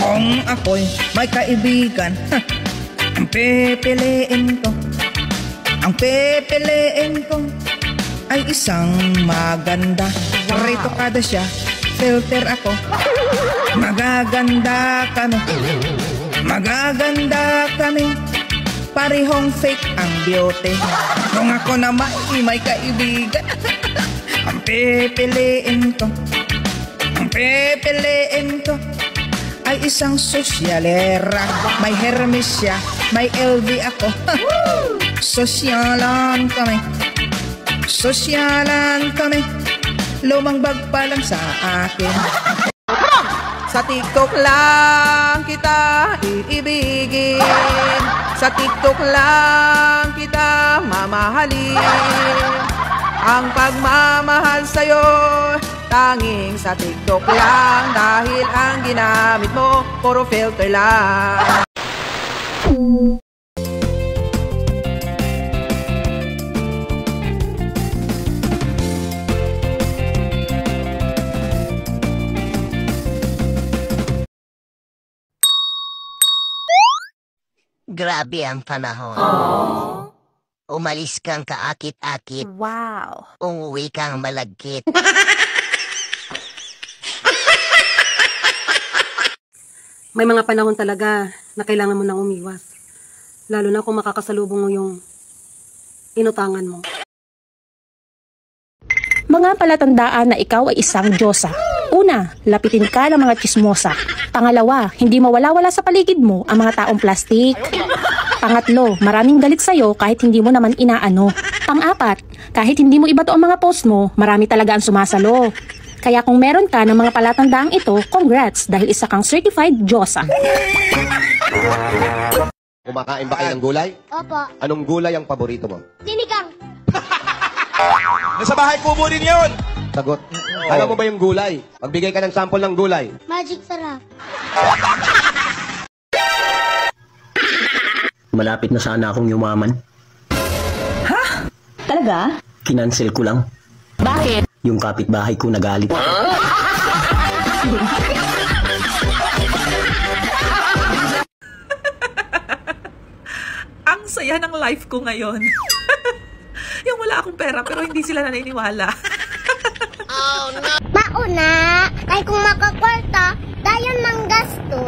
Kung ako'y may kaibigan, ang pipiliin ko ay isang maganda. Rito kada siya, filter ako. Magaganda kami, parehong fake ang beauty. Kung ako naman may kaibigan, ang pipiliin ko ay isang sosyalera. May Hermes siya, may LV ako. Sosyalan kami, lumang bag pa lang sa akin. Sa TikTok lang kita iibigin, sa TikTok lang kita mamahalin. Ang pagmamahal sa'yo, tanging sa TikTok lang. Dahil ang ginamit mo, puro filter lang. Grabe ang panahon. Umalis kang kaakit-akit. Wow. Umuwi kang malagkit. May mga panahon talaga na kailangan mo nang umiwas. Lalo na kung makakasalubong mo yung inutangan mo. Mga palatandaan na ikaw ay isang Diyosa. Una, lapitin ka ng mga tsismosa. Pangalawa, hindi mawala-wala sa paligid mo ang mga taong plastik. Pangatlo, maraming galit sa'yo kahit hindi mo naman inaano. Pang-apat, kahit hindi mo ibato ang mga post mo, marami talaga ang sumasalo. Kaya kung meron ka ng mga palatandaang ito, congrats dahil isa kang certified Diyosa. Kumakain ba kayo ng gulay? Opo. Anong gulay ang paborito mo? Sinigang. Nasa bahay kubo din yun! Sagot. Alam mo ba yung gulay? Magbigay ka ng sample ng gulay. Magic sarap. Malapit na sana akong yumaman. Ha? Talaga? Kinansel ko lang. Bakit? Yung kapitbahay ko nagalit. Ang saya ng life ko ngayon. Yung wala akong pera pero hindi sila naniniwala. Mauna, kay kung makakwarta, dayon mang gasto.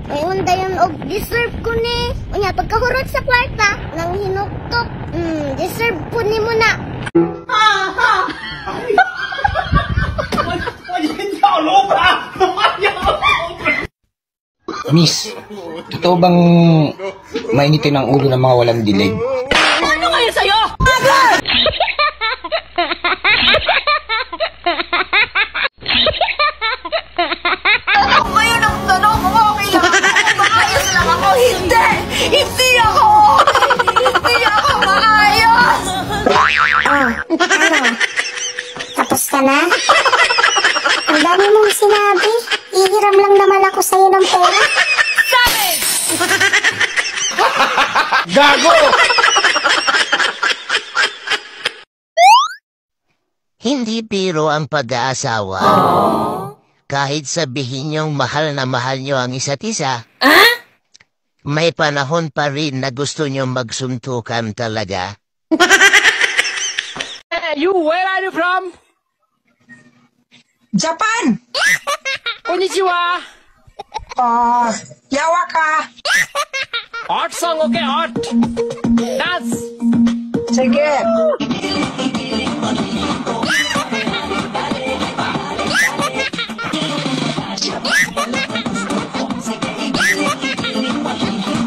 Ngayon dayon og deserve ko ni. Unya pagkahurot sa kwarta, nang hinuktok. Deserve ko ni mo na. Miss, totoo bang mainitin ang ulo ng mga walang dilig? Ano kayo sa'yo? Tanong kayo ng tanong kung okay lang ako, kung maayos lang ako. Hindi! Hindi ako maayos! Ano? Tapos ka na? Ang dami mong sinabi. Ihiram lang naman ako sa'yo ng pera. Sabi! Gago! Hindi biro ang pag-aasawa. Kahit sabihin niyong mahal na mahal niyo ang isa't isa, may panahon pa rin na gusto niyong magsuntukan talaga. You, where are you from? Japan! Konnichiwa! Yawa ka! Art song, okay, art! Dance! Sige!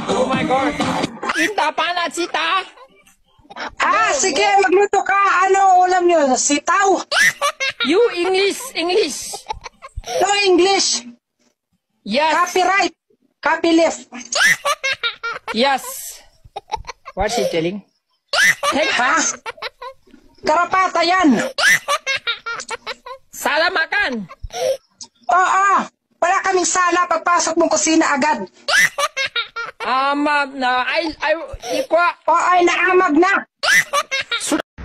Oh my God! Kita pa na, sita! Sige, magluto ka. Ano ulam nyo? Sitaw? You English! No English. Yes! Copyright. Copyleft. Yes! What's he telling? Ha? Karapata yan. Sala makan! Oo. Wala kaming sala. Pagpasok mong kusina agad. Amag na. Ikwa. Oo, naamag na.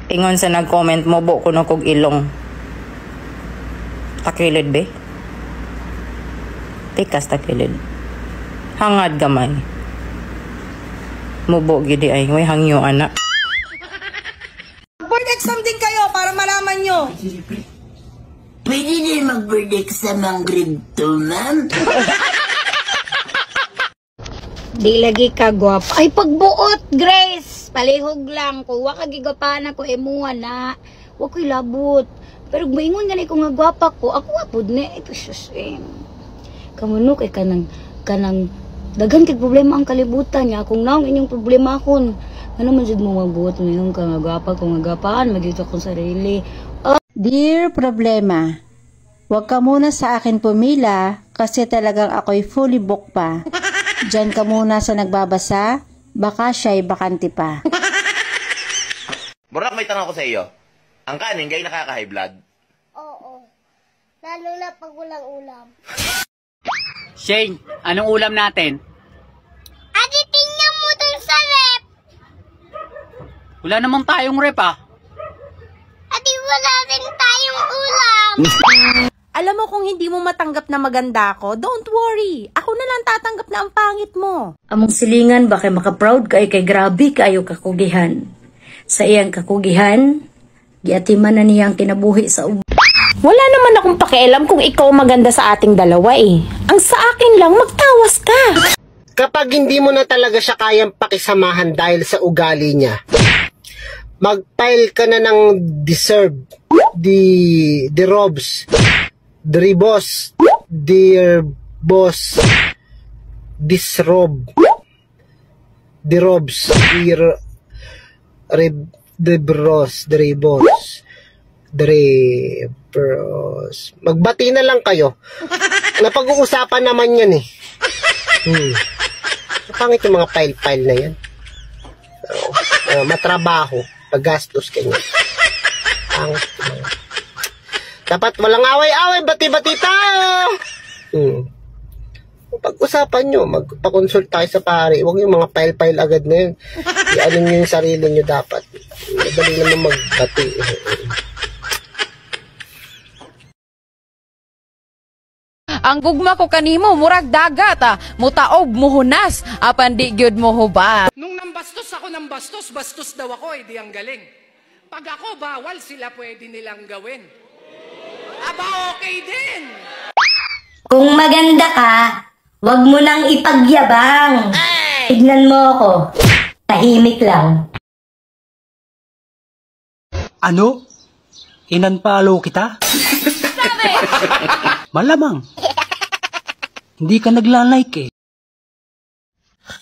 Ingon sa nag-comment mo, buko na kog ilong. Takilid, be? Tikas takilid. Hangad gamay. Mubo gidi ay, way hangyo anak. Board exam din kayo para malaman nyo. Pwede din mag-board exam ng grade 2, ma'am? Di lagi ka guwap. Ay, pagbuot, Grace! Palihog lang. Kung waka gigapahan ako, emuha na. Huwag ko'y labot. Pero maingon ganay ko nga gwapa ko, ako wapod na. Ito sus, kamuno kay kanang daghan kay problema ang kalibutan niya. Kung naong inyong problema akon, ano man jud mo magbuot ngayon ka nga gwapa, kung nga gapaan, magito akong sarili. Dear problema, huwag ka muna sa akin pumila kasi talagang ako'y fully booked pa. Diyan ka muna sa nagbabasa, baka siya'y bakante pa. Burak, may tanong ko sa iyo. Ang kanin, gay nakaka-high blood? Oo. Lalo na pag walang ulam. Shane, anong ulam natin? Adi, tingnan mo dun sa rep. Wala naman tayong rep ah. Adi, wala rin tayong ulam. Alam mo kung hindi mo matanggap na maganda ako, don't worry. Ako na lang tatanggap na ang pangit mo. Among silingan baka maka-proud kay grabe kayo kakugihan. Sa iyang kakugihan, giatiman na niyang kinabuhi sa Wala naman akong pakialam kung ikaw maganda sa ating dalawa eh. Ang sa akin lang, magtawas ka. Kapag hindi mo na talaga siya kayang pakisamahan dahil sa ugali niya, mag-file ka na ng deserve, the robs, the boss, dear boss, disrobe, the robs, the bros, the boss, the bros. Magbati na lang kayo. Napag-uusapan naman yan eh. Pangit yung mga file-file na yan. Matrabaho, paggastos kanya. Dapat walang away-away, bati-bati tayo. Pag-usapan nyo, magpa-consult tayo sa pare. Huwag yung mga file-file agad na yun. Ianin nyo yung sarili nyo dapat. Madali naman magbati. Ang gugma ko kanimo, murag dagat mutaog muhunas, apan di gyud mo huba. Nung nambastos ako ng bastos, bastos daw ako, di ang galing. Pag ako bawal, sila pwede nilang gawin. Aba, okay din! Kung maganda ka, wag mo nang ipagyabang. Tignan mo ako, tahimik lang. Ano? Inunfollow kita? Malamang. Hindi ka nagla-like eh.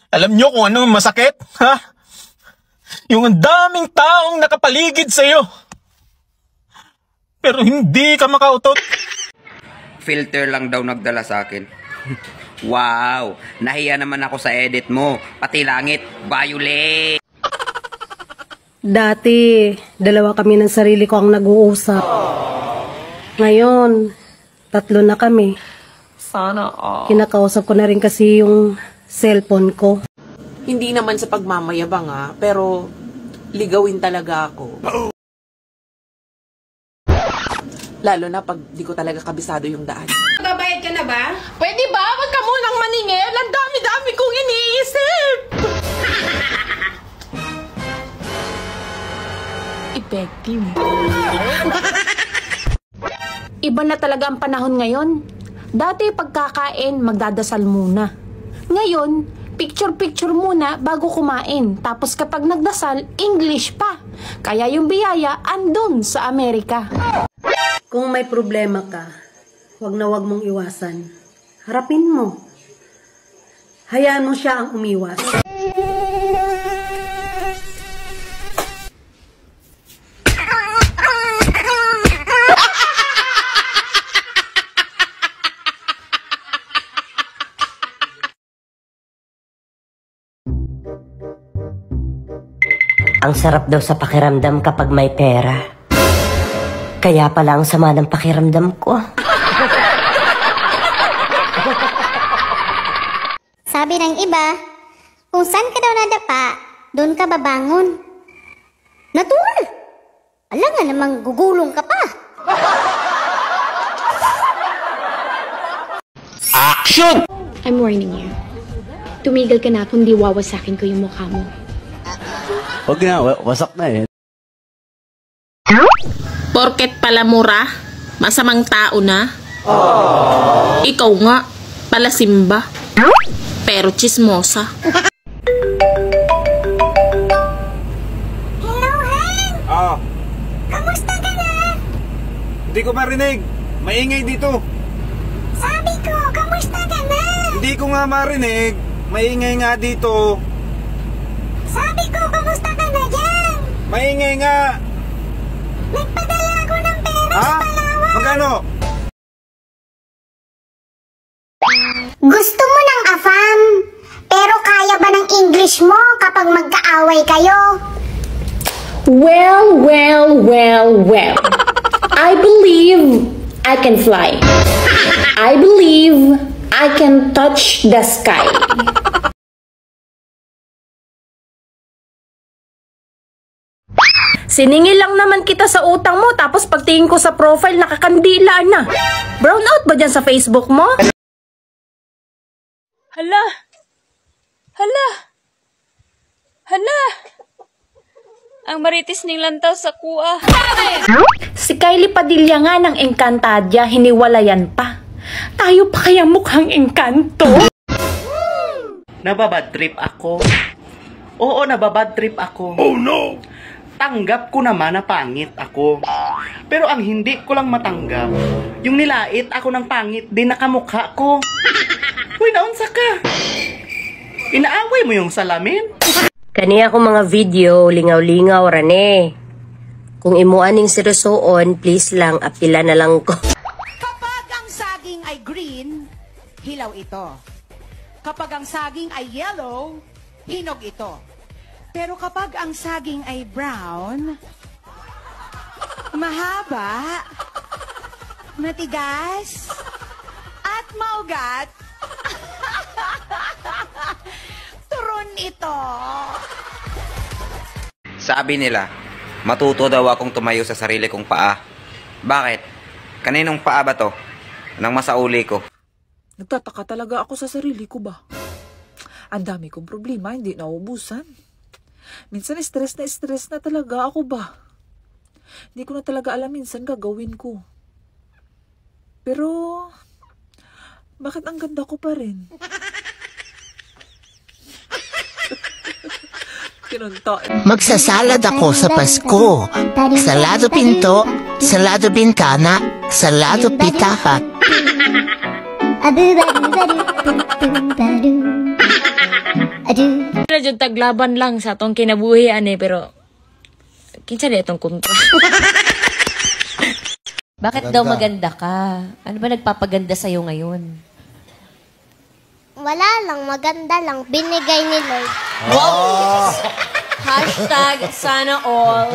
Alam nyo kung ano masakit? Ha? Yung ang daming taong nakapaligid sa'yo. Pero hindi ka makautot. Filter lang daw nagdala sa akin. Wow! Nahiya naman ako sa edit mo. Pati langit, violet! Dati, dalawa kami ng sarili ko ang nag-uusap. Ngayon, 3 na kami. Sana Kinakausap ko na rin kasi yung cellphone ko. Hindi naman sa pagmamayabang pero ligawin talaga ako. Lalo na pag di ko talaga kabisado yung daan. Babayad ka na ba? Pwede ba? Wag ka munang maningil. Ang dami-dami kong iniisip. Effective. Iba na talaga ang panahon ngayon. Dati pagkakain, magdadasal muna. Ngayon, picture-picture muna bago kumain. Tapos kapag nagdasal, English pa. Kaya yung biyaya andun sa Amerika. Kung may problema ka, wag na wag mong iwasan. Harapin mo. Hayaan mo siya ang umiwas. Ang sarap daw sa pakiramdam kapag may pera. Kaya pala ang sama ng pakiramdam ko. Sabi ng iba, kung saan ka daw nadapa, doon ka babangon. Natural! Alam nga namang gugulong ka pa. Action! I'm warning you. Tumigil ka na kundi wawasakin ko yung mukha mo. Huwag na, wasak na eh. Porket pala mura, masamang tao na. Ikaw nga, pala simba. Pero chismosa. Ah. Kamusta ka na? Hindi ko marinig. Maingay dito. Sabi ko, kamusta ka na? Hindi ko nga marinig. Maingay nga dito. Sabi ko, kamusta ka na dyan? Maingay nga. Nagpadala ako ng pera Ha? sa Palawan. Magkano? Gusto mo ng afam? Pero kaya ba ng English mo kapag magkaaway kayo? Well, I believe I can fly. I believe I can touch the sky. Siningil lang naman kita sa utang mo, tapos pagtingin ko sa profile, nakakandila na. Brown out ba dyan sa Facebook mo? Hala! Ang maritis ning lantaw sa kuha. Si Kylie Padilla nga ng Encantadia, hiniwalayan pa. Tayo pa kaya mukhang engkanto? Nababad trip ako. Oo, nababad trip ako. Oh no! Tanggap ko naman na pangit ako. Pero ang hindi ko lang matanggap, yung nilait ako ng pangit din nakamukha ko. Uy, naunsa ka? Inaaway mo yung salamin? Kani ako mga video, lingaw-lingaw, Rane. Kung imuaning seryosoon, please lang, apila na lang ko. Kapag ang saging ay green, hilaw ito. Kapag ang saging ay yellow, hinog ito. Pero kapag ang saging ay brown, mahaba, matigas, at maugat, turon ito. Sabi nila, matuto daw akong tumayo sa sarili kong paa. Bakit? Kaninong paa ba to? Nang masauli ko. Nagtataka talaga ako sa sarili ko ba? Ang dami kong problema, hindi naubusan. Minsan stress na talaga ako ba? Hindi ko na talaga alam minsan gagawin ko. Pero, bakit ang ganda ko pa rin? Magsasalad ako sa Pasko. Salado pinto, salado bintana, salado pitahat. Radyo taglaban lang sa atong kinabuhian pero kinsa di atong kontra. Bakit daw maganda ka? Ano ba nagpapaganda sa'yo ngayon? Wala lang, maganda lang. Binigay ni Lord. Wow! Hashtag sana all.